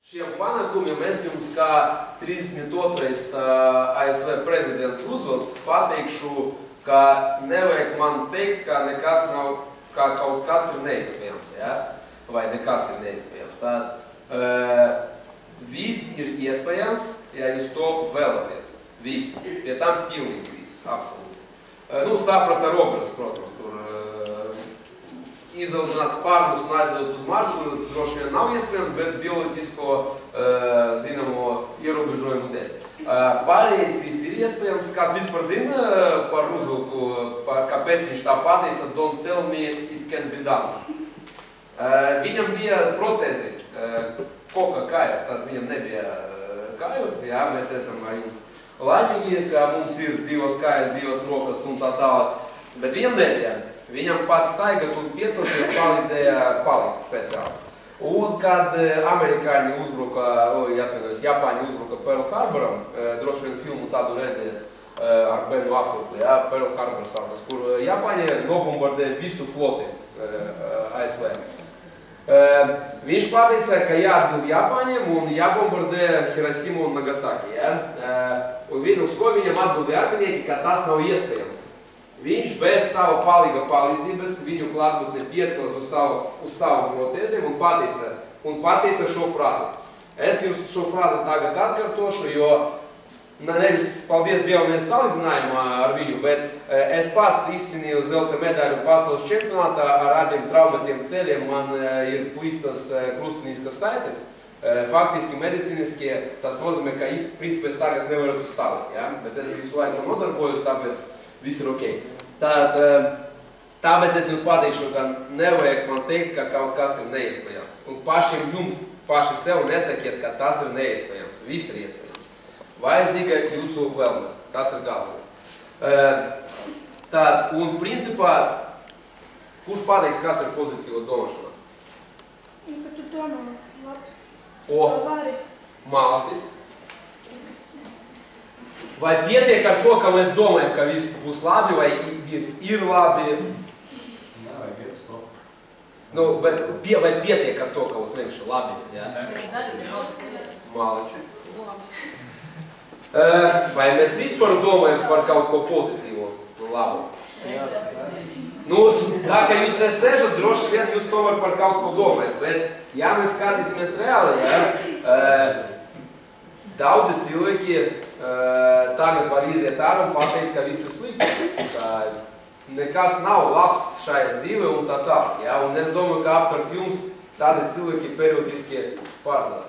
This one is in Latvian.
Šiem panākumiem es jums kā 32. ASV prezidents Roosevelts pateikšu, ka nevajag man teikt, ka nekas nav, ka kaut kas ir neiespējams, ja? Vai nekas ir neiespējams. Tātad, viss ir iespējams, ja jūs to vēlaties. Viss. Pie tam pilnīgi viss, absolūti. Nu, saprata robežas, protams, tur izaugināt spārnus un aizdost uz Marsu droši vien nav iespējams, bet bioloģisko, zināmo, ierobežojumu dēļ. Pārējais viss ir iespējams. Kāds vispār zina par Rooseveltu, kāpēc viņš tā pateica, don't tell me it can be done. Viņam bija protēzi, koka kājas, tad viņam nebija kāju, jā, mēs esam ar jums laimīgi, ka mums ir 2 kājas, 2 rokas un tā tālāk, bet viņam nebija. Viņam pats staigat un piecelties palīdzēja palīdz speciāls. Un kad amerikāņi uzbruka, Japāņi uzbruka Pearl Harboram, droši vien filmu tādu redzēt ar Benu Afflecku, ja, Pearl Harbor saucas, kur Japāņi nobombardēja visu floti ASV. Viņš pateica, ka jāatbild Japāņiem un jābombardē Hirosimu un Nagasaki. Ja? Un uz ko viņam atbildēja arminieki, ka tas nav iespējams. Viņš bez savu palīga palīdzības, viņu klātbūtne piecelas uz savu protēziem un pateica šo frāzi. Es jums šo frāzi tagad atkartošu, jo nevis, paldies Dievam, mēs salīdzinājumā ar viņu, bet es pats izcīnīju zelta medaļu pasaules čempionātā ar abiem traumatiem ceļiem. Man ir plistas krustinīskas saites. Faktiski medicīniskie, tas nozīmē, ka principā es tagad nevaru stāvēt, ja? Bet es visu laiku nodarbojos, tāpēc viss ir ok. Tāpēc es jums pateikšu, ka nevajag man teikt, ka kaut kas ir neiespējams. Un pašiem jums, paši sev nesakiet, ka tas ir neiespējams. Viss ir iespējams. Vajadzīga jūsu vēlme. Tas ir galvenais. Un principā, kurš pateiks, kas ir pozitīva domāšana? Ka tu domā labi. O, mācis. Vai pietiek ar to, ka mēs domājam, ka viss būs labi, vai viss ir labi? Jā, vai iet stop. Nu, bet vai pietiek ar to, ka vienkārši labi, jā? Māliči. Vai mēs vispār domājam par kaut ko pozitīvu un labu? Nu, tā kā jūs te sežat, droši vien jūs tomēr par kaut ko domājat, bet ja mēs skatīsimies reāli, jā, daudzi cilvēki tagad var iziet ārā un pateikt, ka viss ir slikti. Nekas nav labs šajā dzīvē un tā tā. Ja? Un es domāju, ka apkārt jums tādi cilvēki periodiski pārdās.